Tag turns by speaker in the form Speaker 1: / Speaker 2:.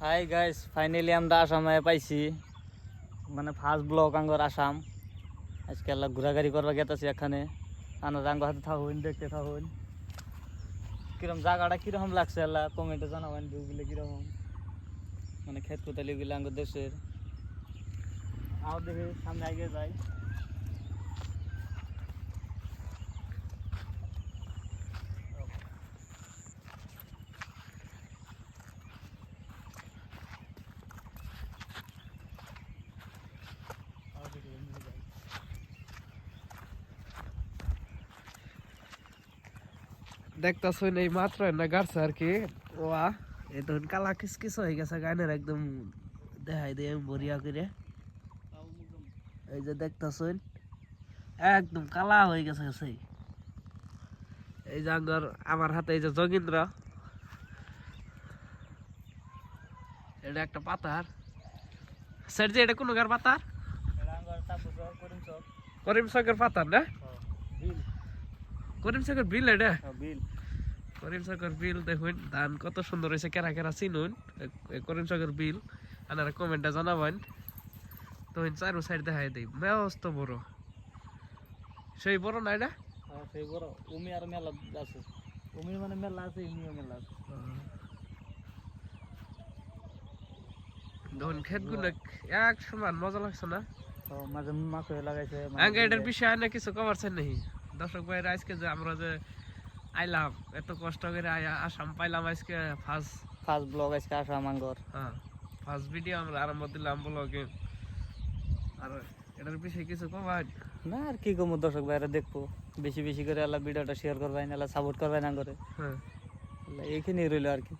Speaker 1: Hi guys, finally আমরা আসামে পাইছি। মানে ফার্স্ট ব্লক আঙ্গর আসাম। আজকে আল্লাহ ঘোরাঘুরি করবা গেতেছি এখানে। আনার আঙ্গ হাতে থাকুন, দেখতে থাকুন কিরকম জায়গাটা কিরকম লাগছে। আল্লাহ কমেন্টে জানাবেন ভিউগুলো কিরকম, মানে ক্ষেত কোতালিগুলো আঙ্গ দেশের। আও দেখে সামনে আগে যাই।
Speaker 2: দেখতেছেন এই মাত্র না গাড়ছে আর কি। ওয়া এই তো কালা কিসকিস হয়ে গেছে গানের একদম দেখাই দিয়ে বরিয়া করে। এই যে দেখতেছেন একদম কালা হয়ে গেছে গেছে। এই যে আঙ্গর আমার হাতে এই যে যোগীন্দ্র, এটা একটা পাতার স্যার যে এটা কোন গার পাতার করিম সাগর পাতার না করিম সাগর বিল এটা করিম সাগর বিল। দেখুন ধান কত সুন্দর হয়েছে, কেরা কেরা চিনুন করিম সাগর বিল। আপনারা কমেন্টে জানাবেন। তো চারো সাইড দেখাই দিই মস্ত বড়, সেই বড় না এটা
Speaker 1: সেই বড় উমি আর মেলা আছে। উমি মানে মেলা আছে, ইমিও মেলা আছে।
Speaker 2: দেখুন ক্ষেতগুলো এক সমান মজা লাগছে না?
Speaker 1: মাঝে মাছ হয়ে লাগাইছে।
Speaker 2: আগে এটার বিষয়ে না কিছু কভার চাই নাকি দর্শক ভাইরা? আজকে যে আমরা যে আইলাম এত কষ্ট করে আসাম পাইলাম, আজকে
Speaker 1: ফার্স্ট ব্লগ আজকে আসাম আঙ্গর।
Speaker 2: হ্যাঁ ফার্স্ট ভিডিও আমরা আরম্ভ দিলাম ব্লগে। আর এটার বিষয়ে কিছু কভার
Speaker 1: না আর কি কমু, দর্শক ভাইরা দেখবো। বেশি বেশি করে আল্লাহ ভিডিওটা শেয়ার করবেন, আল্লাহ সাপোর্ট করবেন আঙ্গরে।
Speaker 2: হ্যাঁ
Speaker 1: এইখানেই রইলো আর কি।